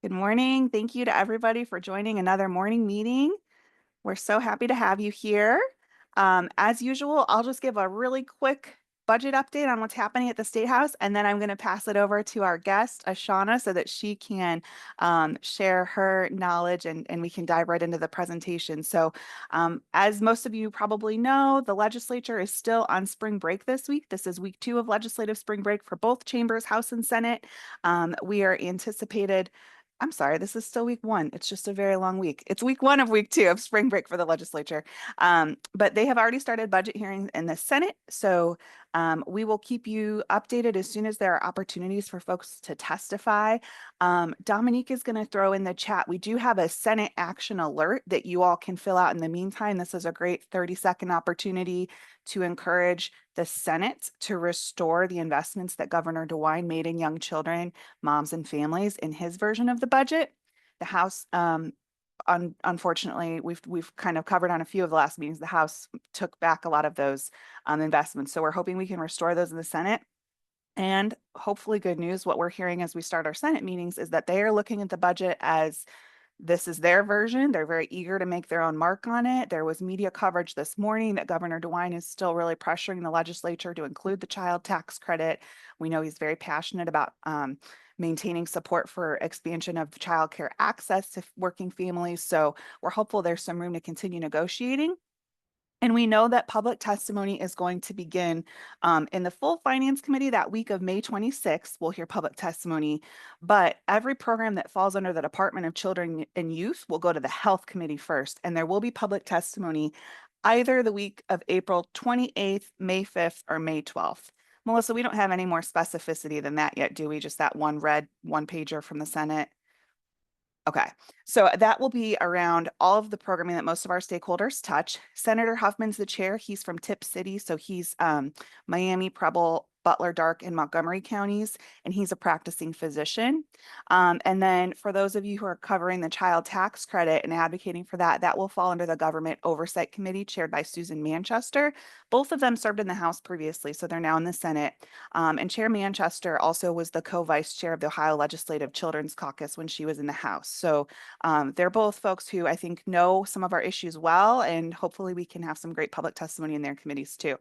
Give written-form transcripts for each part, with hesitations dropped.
Good morning. Thank you to everybody for joining another morning meeting. We're so happy to have you here. As usual, I'll just give a really quick budget update on what's happening at the State House, and then I'm going to pass it over to our guest, Ashauna, so that she can share her knowledge and we can dive right into the presentation. So, as most of you probably know, the legislature is still on spring break this week. This is week 2 of legislative spring break for both chambers, House and Senate. We are anticipated. I'm sorry, this is still week 1. It's just a very long week. It's week 1 of week 2 of spring break for the legislature. But they have already started budget hearings in the Senate. So we will keep you updated as soon as there are opportunities for folks to testify. Dominique is going to throw in the chat. We do have a Senate action alert that you all can fill out in the meantime. This is a great 30-second opportunity to encourage the Senate to restore the investments that Governor DeWine made in young children, moms, and families in his version of the budget. The House, unfortunately, we've kind of covered on a few of the last meetings. The House took back a lot of those investments. So we're hoping we can restore those in the Senate. And hopefully good news, what we're hearing as we start our Senate meetings is that they are looking at the budget as this is their version. They're very eager to make their own mark on it. There was media coverage this morning that Governor DeWine is still really pressuring the legislature to include the child tax credit. We know he's very passionate about maintaining support for expansion of childcare access to working families. So we're hopeful there's some room to continue negotiating. And we know that public testimony is going to begin in the full Finance Committee that week of May 26th. We'll hear public testimony, but every program that falls under the Department of Children and Youth will go to the Health Committee first, and there will be public testimony either the week of April 28th, May 5th, or May 12th. Melissa, we don't have any more specificity than that yet, do we? Just that one red one-pager from the Senate. Okay, so that will be around all of the programming that most of our stakeholders touch. Senator Huffman's the chair. He's from Tip City, so he's Miami, Preble, Butler, Dark, and Montgomery counties, and he's a practicing physician. And then for those of you who are covering the child tax credit and advocating for that, that will fall under the Government Oversight Committee chaired by Susan Manchester. Both of them served in the House previously, so they're now in the Senate. And Chair Manchester also was the co-vice chair of the Ohio Legislative Children's Caucus when she was in the House. So they're both folks who I think know some of our issues well, and hopefully we can have some great public testimony in their committees too.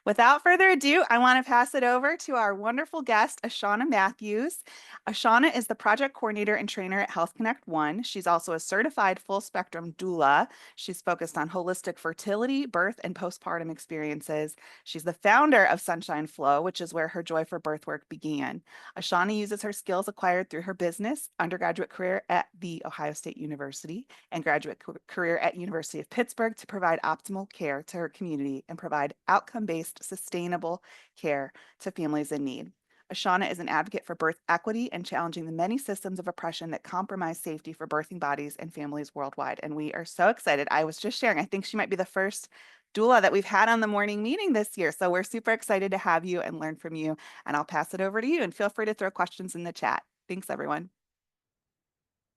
Without further ado, I want to pass it over to our wonderful guest, Ashauna Mathews. Ashauna is the project coordinator and trainer at HealthConnect One. She's also a certified full spectrum doula. She's focused on holistic fertility, birth, and postpartum experiences. She's the founder of SunshineFLO, which is where her joy for birthwork began. Ashauna uses her skills acquired through her business, undergraduate career at the Ohio State University, and graduate career at University of Pittsburgh to provide optimal care to her community and provide outcome-based, sustainable care to families in need. Ashauna is an advocate for birth equity and challenging the many systems of oppression that compromise safety for birthing bodies and families worldwide. And we are so excited. I was just sharing, I think she might be the first doula that we've had on the morning meeting this year. So we're super excited to have you and learn from you. And I'll pass it over to you, and feel free to throw questions in the chat. Thanks, everyone.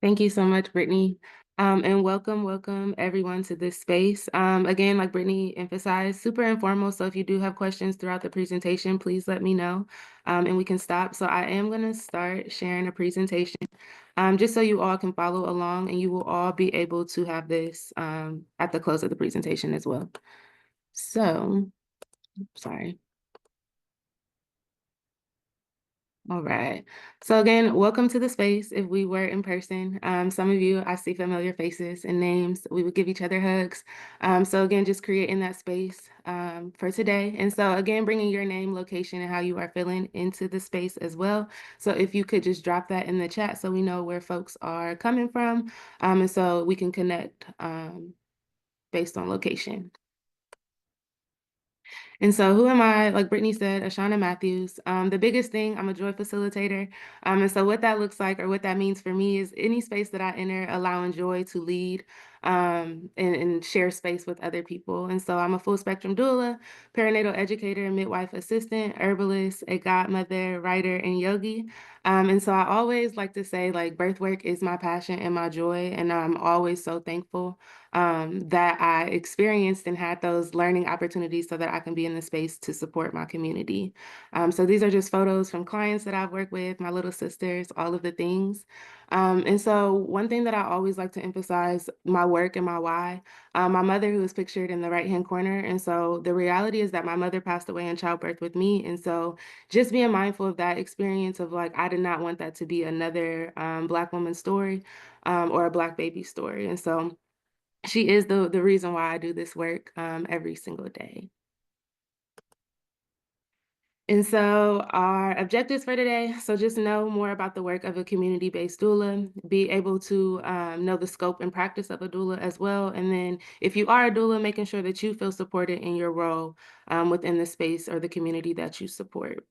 Thank you so much, Brittany. And welcome everyone to this space. Again, like Brittany emphasized, super informal. So if you do have questions throughout the presentation, please let me know and we can stop. So I am going to start sharing a presentation just so you all can follow along, and you will all be able to have this at the close of the presentation as well. So, sorry. All right. So again, welcome to the space. If we were in person, some of you, I see familiar faces and names. We would give each other hugs. So again, just creating that space for today. And so again, bringing your name, location, and how you are feeling into the space as well. So if you could just drop that in the chat so we know where folks are coming from, and so we can connect based on location. And so who am I? Like Brittany said, Ashauna Mathews. The biggest thing, I'm a joy facilitator. And so what that looks like, or what that means for me, is any space that I enter, allowing joy to lead and share space with other people. And so I'm a full spectrum doula, perinatal educator, midwife assistant, herbalist, a godmother, writer, and yogi. And so I always like to say, like, birth work is my passion and my joy. And I'm always so thankful that I experienced and had those learning opportunities so that I can be in the space to support my community. So these are just photos from clients that I've worked with, my little sisters, all of the things. And so one thing that I always like to emphasize, my work and my why, my mother, who is pictured in the right-hand corner. And so the reality is that my mother passed away in childbirth with me. And so just being mindful of that experience of like, I did not want that to be another Black woman's story or a Black baby story. And so she is the reason why I do this work every single day. And so our objectives for today, so just know more about the work of a community-based doula, be able to know the scope and practice of a doula as well. And then if you are a doula, making sure that you feel supported in your role within the space or the community that you support.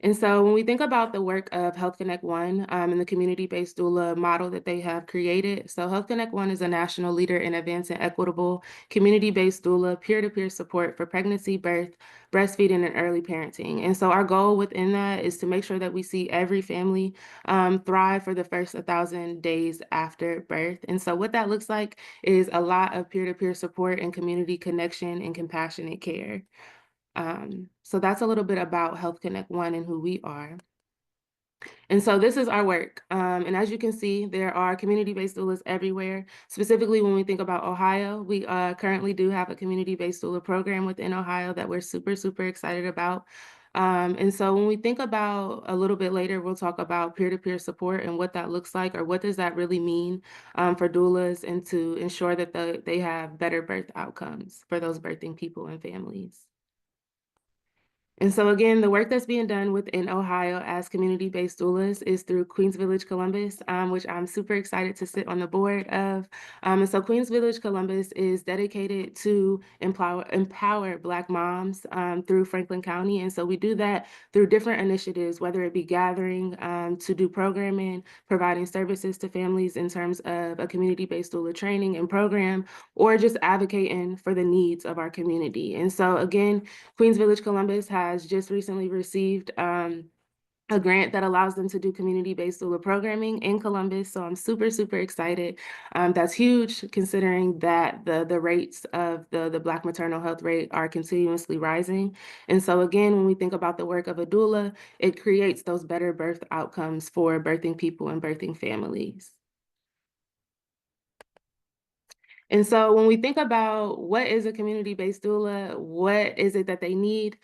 And so when we think about the work of HealthConnect One and the community-based doula model that they have created, so HealthConnect One is a national leader in advancing equitable community-based doula peer-to-peer support for pregnancy, birth, breastfeeding, and early parenting. And so our goal within that is to make sure that we see every family thrive for the first 1,000 days after birth. And so what that looks like is a lot of peer-to-peer support and community connection and compassionate care. So that's a little bit about Health Connect One and who we are. And so this is our work. And as you can see, there are community-based doulas everywhere. Specifically, when we think about Ohio, we currently do have a community-based doula program within Ohio that we're super, super excited about. And so when we think about a little bit later, we'll talk about peer-to-peer support and what that looks like, or what does that really mean for doulas, and to ensure that they have better birth outcomes for those birthing people and families. And so again, the work that's being done within Ohio as community-based doulas is through Queens Village Columbus, which I'm super excited to sit on the board of. And so Queens Village Columbus is dedicated to empower Black moms through Franklin County. And so we do that through different initiatives, whether it be gathering to do programming, providing services to families in terms of a community-based doula training and program, or just advocating for the needs of our community. And so again, Queens Village Columbus has just recently received a grant that allows them to do community-based doula programming in Columbus. So I'm super, super excited. That's huge, considering that the rates of the Black maternal health rate are continuously rising. And so again, when we think about the work of a doula, it creates those better birth outcomes for birthing people and birthing families. And so when we think about what is a community-based doula, what is it that they need,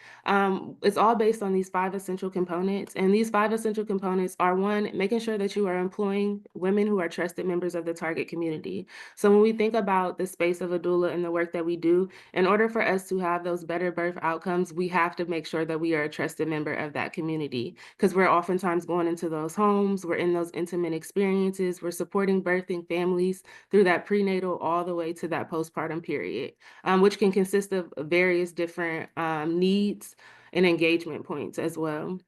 it's all based on these 5 essential components. And these 5 essential components are: 1, making sure that you are employing women who are trusted members of the target community. So when we think about the space of a doula and the work that we do, in order for us to have those better birth outcomes, we have to make sure that we are a trusted member of that community, because we're oftentimes going into those homes, we're in those intimate experiences, we're supporting birthing families through that prenatal all the way to that postpartum period, which can consist of various different needs and engagement points as well.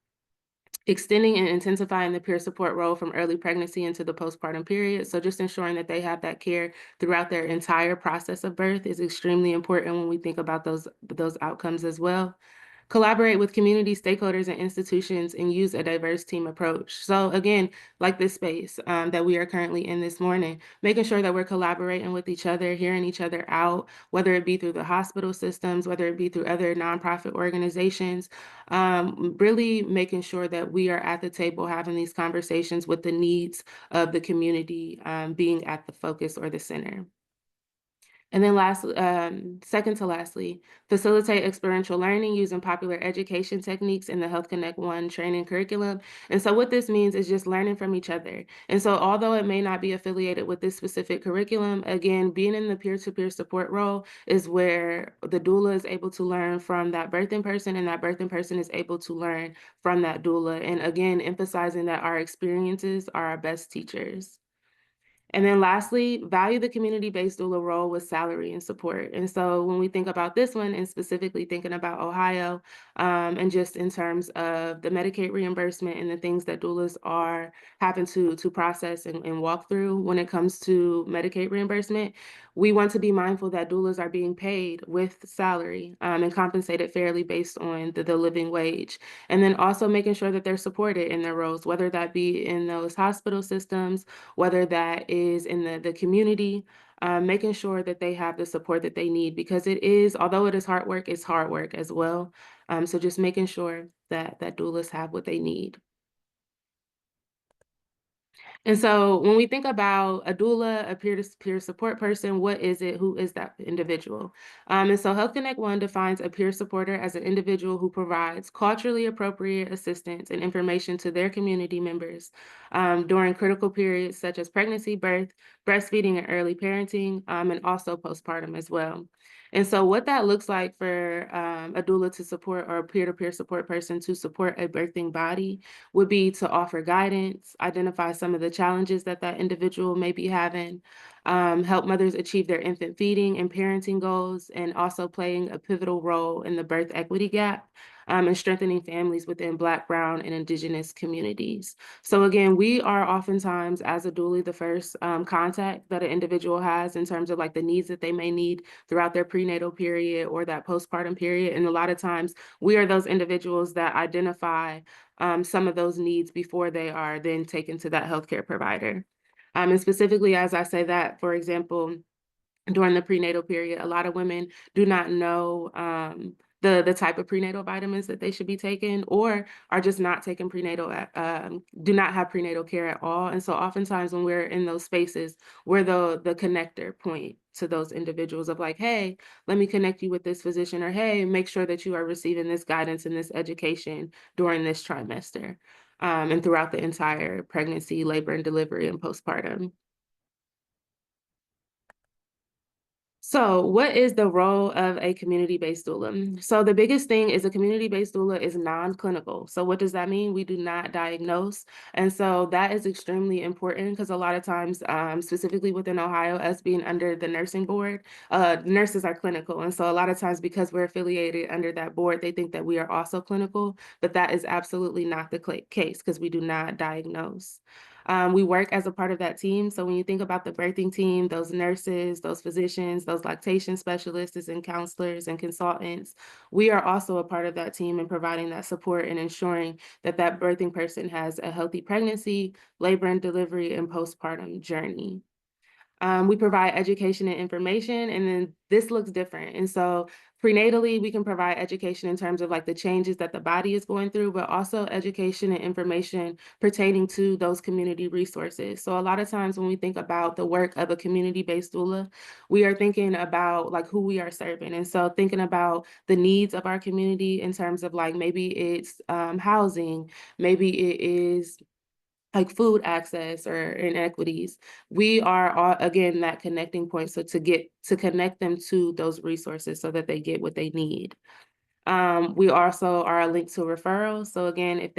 Extending and intensifying the peer support role from early pregnancy into the postpartum period. So just ensuring that they have that care throughout their entire process of birth is extremely important when we think about those outcomes as well. Collaborate with community stakeholders and institutions and use a diverse team approach. So again, like this space that we are currently in this morning, making sure that we're collaborating with each other, hearing each other out, whether it be through the hospital systems, whether it be through other nonprofit organizations, really making sure that we are at the table having these conversations with the needs of the community being at the focus or the center. And then second to lastly, facilitate experiential learning using popular education techniques in the Health Connect One training curriculum. And so what this means is just learning from each other. And so although it may not be affiliated with this specific curriculum, again, being in the peer-to-peer support role is where the doula is able to learn from that birthing person, and that birthing person is able to learn from that doula. And again, emphasizing that our experiences are our best teachers. And then lastly, value the community-based doula role with salary and support. And so when we think about this one, and specifically thinking about Ohio, and just in terms of the Medicaid reimbursement and the things that doulas are having to process and walk through when it comes to Medicaid reimbursement, we want to be mindful that doulas are being paid with salary and compensated fairly based on the living wage. And then also making sure that they're supported in their roles, whether that be in those hospital systems, whether that is in the community, making sure that they have the support that they need because it is, although it is hard work, it's hard work as well. So just making sure that doulas have what they need. And so when we think about a doula, a peer-to-peer support person, what is it? Who is that individual? And so HealthConnect One defines a peer supporter as an individual who provides culturally appropriate assistance and information to their community members during critical periods such as pregnancy, birth, breastfeeding, and early parenting, and also postpartum as well. And so what that looks like for a doula to support or a peer-to-peer support person to support a birthing body would be to offer guidance, identify some of the challenges that that individual may be having, help mothers achieve their infant feeding and parenting goals, and also playing a pivotal role in the birth equity gap and strengthening families within Black, Brown, and Indigenous communities. So again, we are oftentimes, as a doula, the first contact that an individual has in terms of like the needs that they may need throughout their prenatal period or that postpartum period. And a lot of times we are those individuals that identify some of those needs before they are then taken to that healthcare provider. And specifically, as I say that, for example, during the prenatal period, a lot of women do not know the type of prenatal vitamins that they should be taking, or are just not taking prenatal, do not have prenatal care at all. And so oftentimes when we're in those spaces, we're the connector point to those individuals of like, hey, let me connect you with this physician, or hey, make sure that you are receiving this guidance and this education during this trimester and throughout the entire pregnancy, labor and delivery, and postpartum. So, what is the role of a community-based doula? So, the biggest thing is a community-based doula is non-clinical. So, what does that mean? We do not diagnose. And so that is extremely important because a lot of times, specifically within Ohio, us being under the nursing board, nurses are clinical. And so a lot of times because we're affiliated under that board, they think that we are also clinical, but that is absolutely not the case because we do not diagnose. We work as a part of that team. So when you think about the birthing team, those nurses, those physicians, those lactation specialists and counselors and consultants, we are also a part of that team in providing that support and ensuring that that birthing person has a healthy pregnancy, labor and delivery, and postpartum journey. We provide education and information, and then this looks different. And so prenatally, we can provide education in terms of like the changes that the body is going through, but also education and information pertaining to those community resources. So a lot of times when we think about the work of a community-based doula, we are thinking about like who we are serving. And so thinking about the needs of our community in terms of like maybe it's housing, maybe it is like food access or inequities. We are all, again, that connecting point. So to connect them to those resources so that they get what they need. We also are a link to referrals. So again, if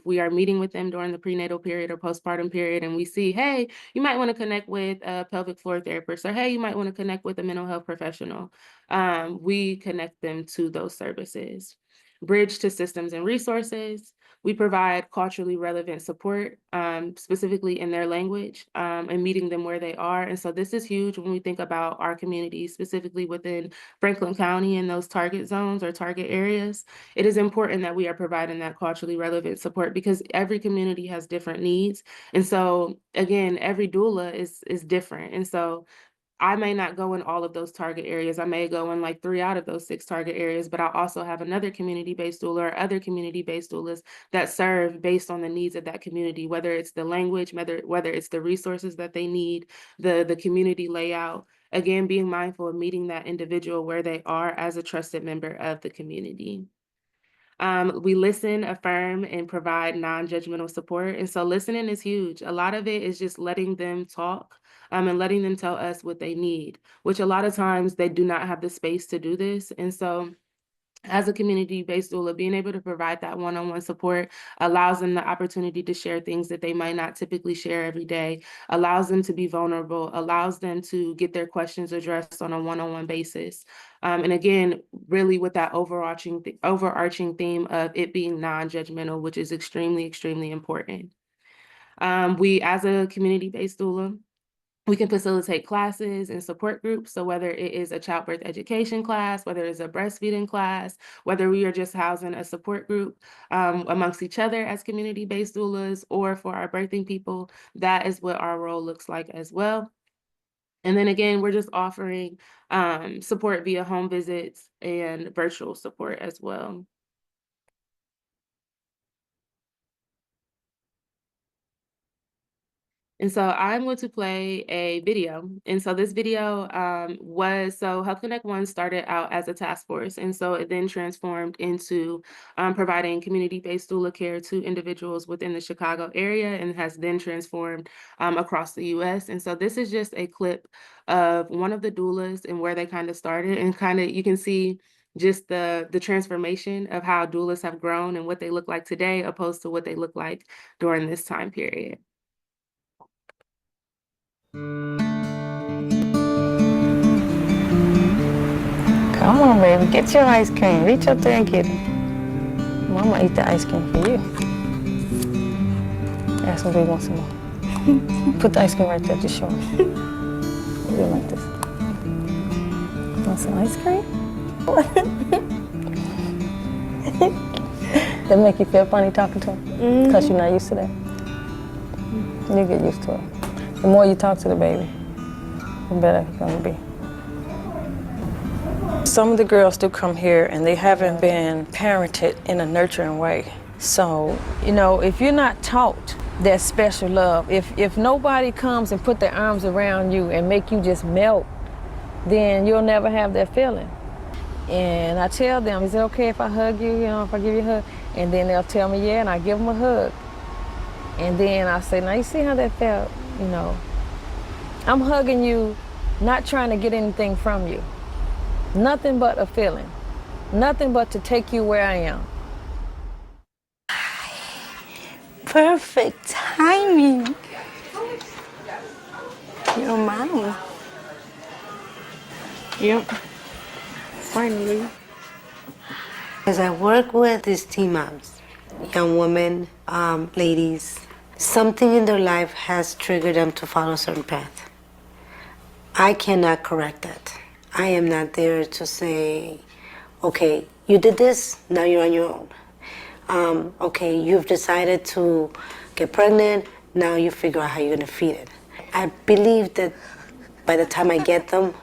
we are meeting with them during the prenatal period or postpartum period, and we see, hey, you might want to connect with a pelvic floor therapist, or hey, you might want to connect with a mental health professional. We connect them to those services. Bridge to systems and resources. We provide culturally relevant support, specifically in their language, and meeting them where they are. And so this is huge when we think about our community, specifically within Franklin County and those target zones or target areas. It is important that we are providing that culturally relevant support because every community has different needs. And so again, every doula is different. And so I may not go in all of those target areas. I may go in like 3 out of those 6 target areas, but I also have another community-based doula or other community-based doulas that serve based on the needs of that community, whether it's the language, whether it's the resources that they need, the community layout. Again, being mindful of meeting that individual where they are as a trusted member of the community. We listen, affirm, and provide non-judgmental support. And so listening is huge. A lot of it is just letting them talk and letting them tell us what they need, which a lot of times they do not have the space to do this. And so as a community-based doula, being able to provide that one-on-one support allows them the opportunity to share things that they might not typically share every day, allows them to be vulnerable, allows them to get their questions addressed on a one-on-one basis. And again, really with that overarching theme of it being non-judgmental, which is extremely, extremely important. We, as a community-based doula, we can facilitate classes and support groups. So whether it is a childbirth education class, whether it's a breastfeeding class, whether we are just housing a support group amongst each other as community-based doulas or for our birthing people, that is what our role looks like as well. And then again, we're just offering support via home visits and virtual support as well. And so I'm going to play a video. And so this video HealthConnect One started out as a task force. And so it then transformed into providing community-based doula care to individuals within the Chicago area and has then transformed across the US. And so this is just a clip of one of the doulas and where they kind of started, and kind of you can see just the transformation of how doulas have grown and what they look like today opposed to what they look like during this time period. Come on, baby, get your ice cream. Reach up there and get it. Mama eat the ice cream for you. Ask him if he wants some more. Put the ice cream right there, just show him. Do it like this. Want some ice cream? That make you feel funny talking to him? Because you're not used to that? You get used to it. The more you talk to the baby, the better it's gonna be. Some of the girls do come here and they haven't been parented in a nurturing way. So, you know, if you're not taught that special love, if nobody comes and put their arms around you and make you just melt, then you'll never have that feeling. And I tell them, is it okay if I hug you, if I give you a hug? And then they'll tell me, yeah, and I give them a hug. And then I say, now you see how that felt? I'm hugging you, not trying to get anything from you. Nothing but a feeling. Nothing but to take you where I am. Perfect timing. Your mom. Yep. Finally. As I work with these teen moms, young women, ladies, something in their life has triggered them to follow a certain path. I cannot correct that. I am not there to say, okay, you did this, now you're on your own. Okay, you've decided to get pregnant, now you figure out how you're gonna feed it. I believe that by the time I get them,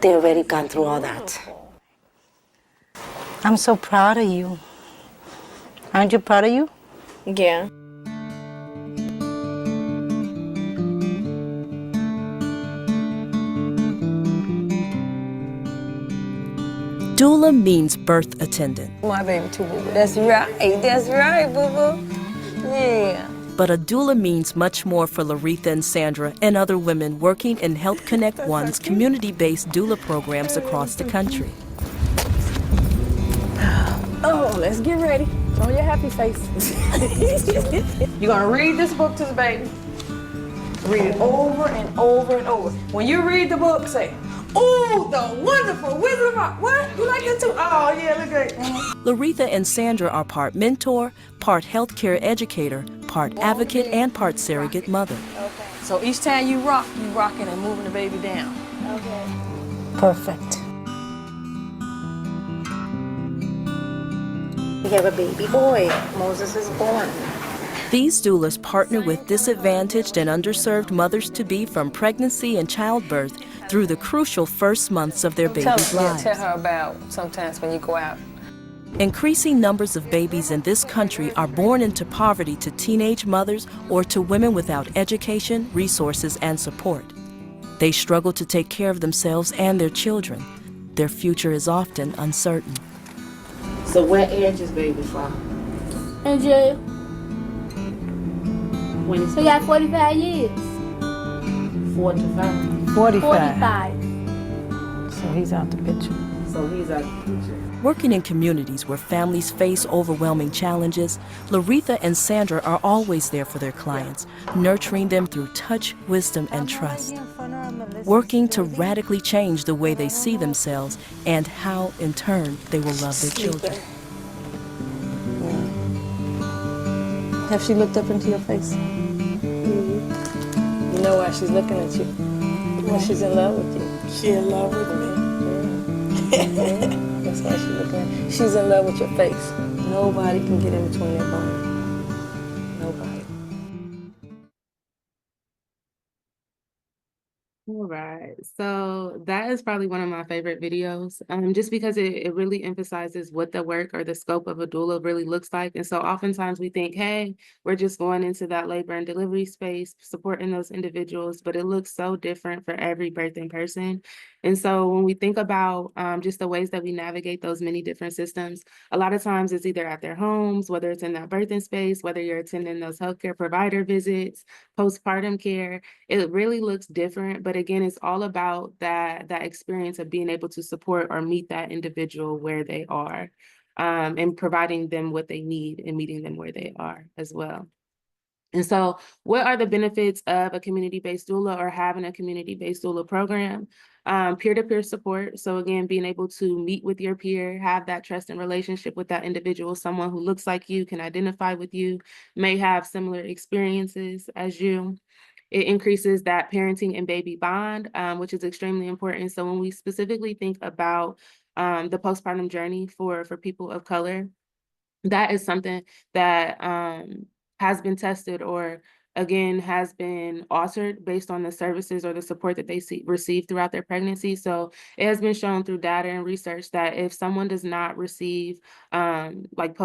they've already gone through all that. I'm so proud of you. Aren't you proud of you? Yeah. Doula means birth attendant. My baby too, boo-boo. That's right, boo-boo. Yeah. But a doula means much more for Laretha and Sandra and other women working in HealthConnect One's community-based doula programs across the country. Oh, let's get ready. Show your happy face. You're gonna read this book to the baby. Read it over and over and over. When you read the book, say, "Oh, the wonderful Wizard of Oz." What? You like that too? Oh, yeah, look great. Laretha and Sandra are part mentor, part healthcare educator, part advocate, and part surrogate mother. Okay. So each time you rock, you rocking and moving the baby down. Okay. Perfect. We have a baby boy. Moses is born. These doulas partner with disadvantaged and underserved mothers-to-be from pregnancy and childbirth through the crucial first months of their babies' lives. Tell her about sometimes when you go out. Increasing numbers of babies in this country are born into poverty to teenage mothers or to women without education, resources, and support. They struggle to take care of themselves and their children. Their future is often uncertain. So where age is baby from? In jail. When it's So you got 45 years. 4 to 5. 45. 45. So he's out the picture. So he's out of the picture. Working in communities where families face overwhelming challenges, Laretha and Sandra are always there for their clients, nurturing them through touch, wisdom, and trust. Working to radically change the way they see themselves and how, in turn, they will love their children. Have she looked up into your face? You know why she's looking at you? Because she's in love with you. She in love with me. That's why she's looking at you. She's in love with your face. Nobody can get in between that bone. All right. So that is probably one of my favorite videos, just because it really emphasizes what the work or the scope of a doula really looks like. And so oftentimes we think, hey, we're just going into that labor and delivery space, supporting those individuals, but it looks so different for every birthing person. And so when we think about just the ways that we navigate those many different systems, a lot of times it's either at their homes, whether it's in that birthing space, whether you're attending those healthcare provider visits, postpartum care, it really looks different, but again, it's all about that experience of being able to support or meet that individual where they are, and providing them what they need and meeting them where they are as well. And so what are the benefits of a community-based doula or having a community-based doula program? Peer-to-peer support. So again, being able to meet with your peer, have that trust and relationship with that individual, someone who looks like you, can identify with you, may have similar experiences as you. It increases that parenting and baby bond, which is extremely important. So when we specifically think about the postpartum journey for people of color, that is something that has been tested or again has been altered based on the services or the support that they receive throughout their pregnancy. So it has been shown through data and research that if someone does not receive like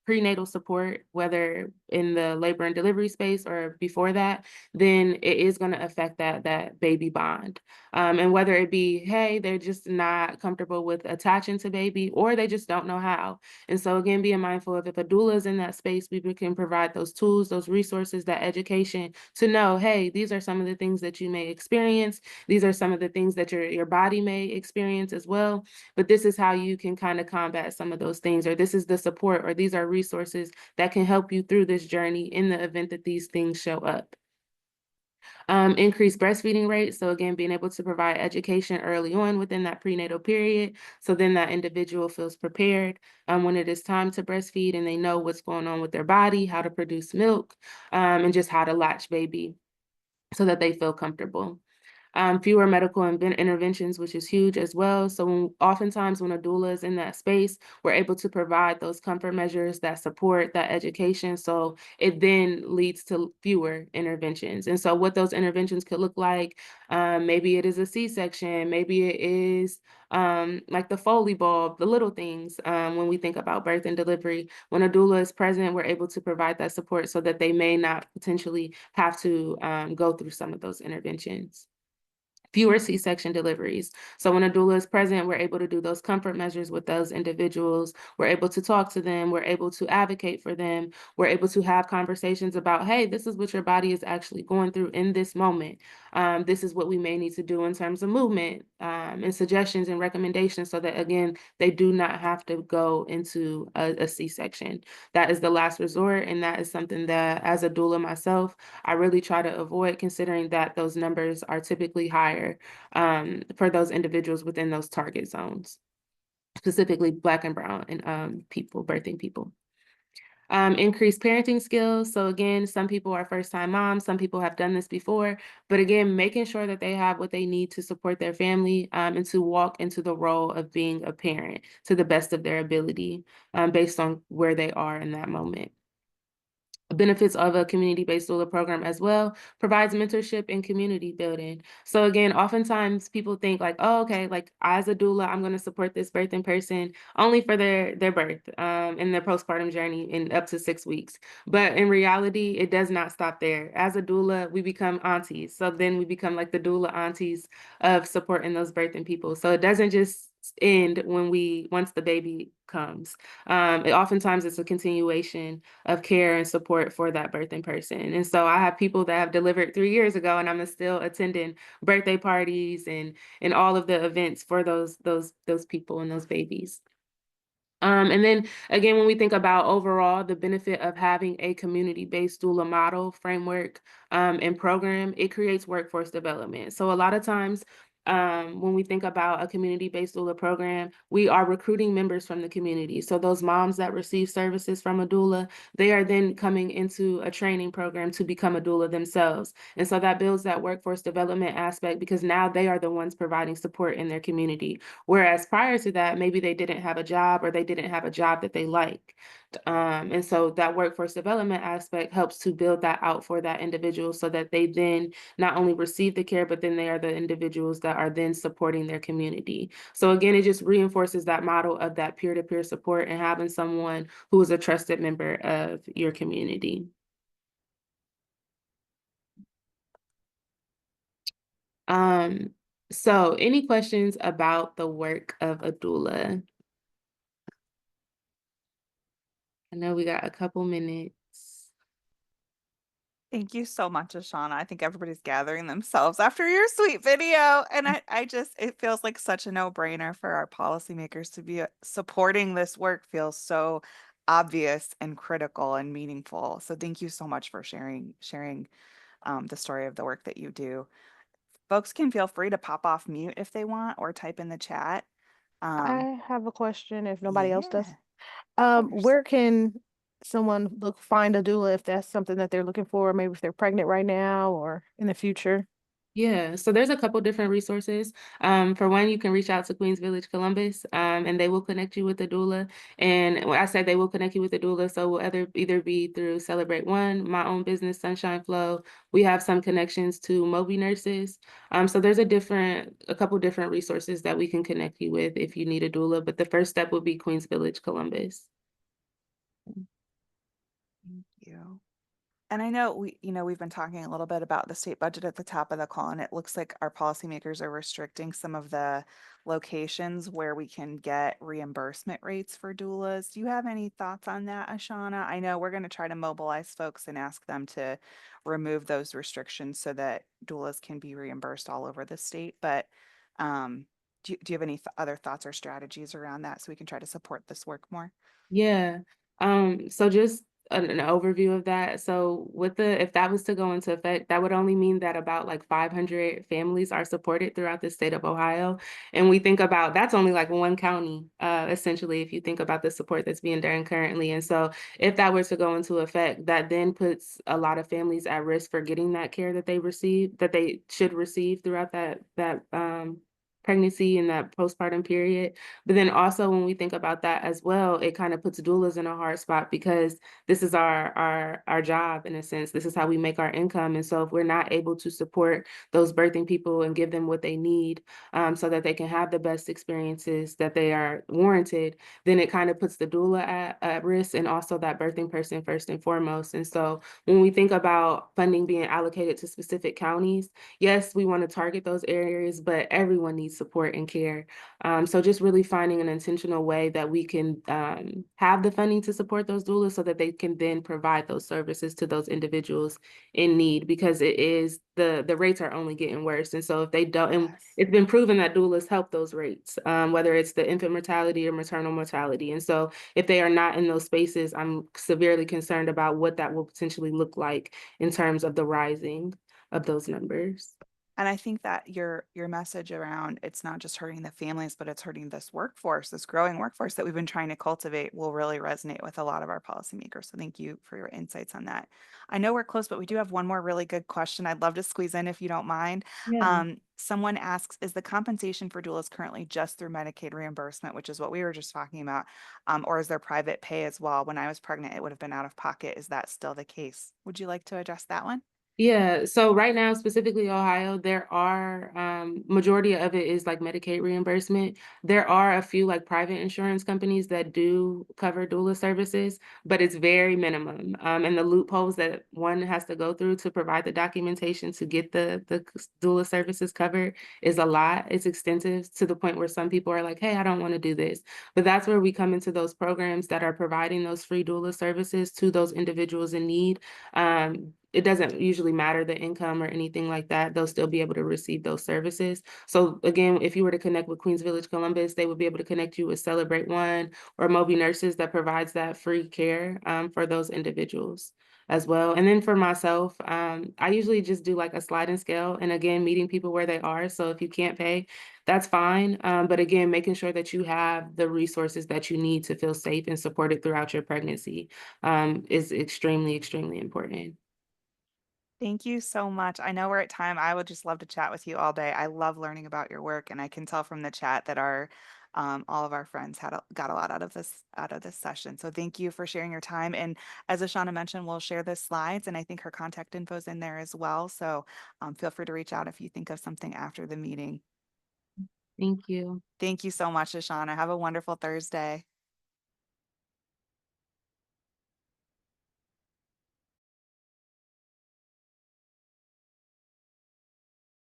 prenatal support, whether in the labor and delivery space or before that, then it is going to affect that baby bond. And whether it be, hey, they're just not comfortable with attaching to baby, or they just don't know how. And so again, being mindful of if a doula is in that space, we can provide those tools, those resources, that education to know, hey, these are some of the things that you may experience. These are some of the things that your body may experience as well. But this is how you can kind of combat some of those things, or this is the support, or these are resources that can help you through this journey in the event that these things show up. Increased breastfeeding rates. So again, being able to provide education early on within that prenatal period. So then that individual feels prepared when it is time to breastfeed and they know what's going on with their body, how to produce milk, and just how to latch baby so that they feel comfortable. Fewer medical interventions, which is huge as well. So oftentimes when a doula is in that space, we're able to provide those comfort measures, that support, that education. So it then leads to fewer interventions. And so what those interventions could look like, maybe it is a C-section, maybe it is like the Foley bulb, the little things when we think about birth and delivery. When a doula is present, we're able to provide that support so that they may not potentially have to go through some of those interventions. Fewer C-section deliveries. So when a doula is present, we're able to do those comfort measures with those individuals. We're able to talk to them. We're able to advocate for them. We're able to have conversations about, hey, this is what your body is actually going through in this moment. This is what we may need to do in terms of movement and suggestions and recommendations so that, again, they do not have to go into a C-section. That is the last resort. And that is something that, as a doula myself, I really try to avoid, considering that those numbers are typically higher for those individuals within those target zones, specifically Black and Brown and people, birthing people. Increased parenting skills. So again, some people are first-time moms, some people have done this before, but again, making sure that they have what they need to support their family and to walk into the role of being a parent to the best of their ability based on where they are in that moment. Benefits of a community-based doula program as well provides mentorship and community building. So again, oftentimes people think like, oh, okay, like as a doula, I'm going to support this birthing person only for their birth and their postpartum journey in up to 6 weeks. But in reality, it does not stop there. As a doula, we become aunties. So then we become like the doula aunties of supporting those birthing people. So it doesn't just end once the baby comes. Oftentimes it's a continuation of care and support for that birthing person. And so I have people that have delivered 3 years ago and I'm still attending birthday parties and all of the events for those people and those babies. And then again, when we think about overall the benefit of having a community-based doula model, framework, and program, it creates workforce development. So a lot of times when we think about a community-based doula program, we are recruiting members from the community. So those moms that receive services from a doula, they are then coming into a training program to become a doula themselves. And so that builds that workforce development aspect because now they are the ones providing support in their community. Whereas prior to that, maybe they didn't have a job or they didn't have a job that they like. shift. And so that workforce development aspect helps to build that out for that individual so that they then not only receive the care, but then they are the individuals that are then supporting their community. So again, it just reinforces that model of that peer-to-peer support and having someone who is a trusted member of your community. So any questions about the work of a doula? I know we got a couple minutes. Thank you so much, Ashauna. I think everybody's gathering themselves after your sweet video. And I just, it feels like such a no-brainer for our policymakers to be supporting this work feels so obvious and critical and meaningful. So thank you so much for sharing the story of the work that you do. Folks can feel free to pop off mute if they want or type in the chat. I have a question if nobody else does. Yeah, of course. Where can someone find a doula if that's something that they're looking for, maybe if they're pregnant right now or in the future? Yeah, so there's a couple different resources. For one, you can reach out to Queens Village Columbus, and they will connect you with a doula. And when I said they will connect you with a doula, so will either be through Celebrate One, my own business, SunshineFLO. We have some connections to Mobi nurses. So there's a couple different resources that we can connect you with if you need a doula. But the first step would be Queens Village Columbus. Thank you. And I know we've been talking a little bit about the state budget at the top of the call, and it looks like our policymakers are restricting some of the locations where we can get reimbursement rates for doulas. Do you have any thoughts on that, Ashauna? I know we're going to try to mobilize folks and ask them to remove those restrictions so that doulas can be reimbursed all over the state. But do you have any other thoughts or strategies around that so we can try to support this work more? Yeah. So just an overview of that. So if that was to go into effect, that would only mean that about like 500 families are supported throughout the state of Ohio. And we think about that's only like one county, essentially, if you think about the support that's being done currently. And so if that were to go into effect, that then puts a lot of families at risk for getting that care that they should receive throughout that pregnancy and that postpartum period. But then also when we think about that as well, it kind of puts doulas in a hard spot because this is our job in a sense. This is how we make our income. And so if we're not able to support those birthing people and give them what they need so that they can have the best experiences that they are warranted, then it kind of puts the doula at risk and also that birthing person first and foremost. And so when we think about funding being allocated to specific counties, yes, we want to target those areas, but everyone needs support and care. So just really finding an intentional way that we can have the funding to support those doulas so that they can then provide those services to those individuals in need, because it is the rates are only getting worse. And so if they don't, and Yes. it's been proven that doulas help those rates, whether it's the infant mortality or maternal mortality. And so if they are not in those spaces, I'm severely concerned about what that will potentially look like in terms of the rising of those numbers. And I think that your message around it's not just hurting the families, but it's hurting this workforce, this growing workforce that we've been trying to cultivate will really resonate with a lot of our policymakers. So thank you for your insights on that. I know we're close, but we do have one more really good question I'd love to squeeze in if you don't mind. Yeah. Someone asks, is the compensation for doulas currently just through Medicaid reimbursement, which is what we were just talking about, or is there private pay as well? When I was pregnant, it would have been out of pocket. Is that still the case? Would you like to address that one? Yeah, so right now, specifically Ohio, there are majority of it is like Medicaid reimbursement. There are a few like private insurance companies that do cover doula services, but it's very minimum. And the loopholes that one has to go through to provide the documentation to get the doula services covered is a lot. It's extensive to the point where some people are like, hey, I don't want to do this. But that's where we come into those programs that are providing those free doula services to those individuals in need. It doesn't usually matter the income or anything like that. They'll still be able to receive those services. So again, if you were to connect with Queens Village Columbus, they would be able to connect you with Celebrate One or Mobi Nurses that provides that free care for those individuals as well. And then for myself, I usually just do like a sliding scale, and again, meeting people where they are. So if you can't pay, that's fine. But again, making sure that you have the resources that you need to feel safe and supported throughout your pregnancy is extremely, extremely important. Thank you so much. I know we're at time. I would just love to chat with you all day. I love learning about your work, and I can tell from the chat that our all of our friends got a lot out of this session. So thank you for sharing your time. And as Ashauna mentioned, we'll share the slides, and I think her contact info is in there as well. So feel free to reach out if you think of something after the meeting. Thank you. Thank you so much, Ashauna. Have a wonderful Thursday.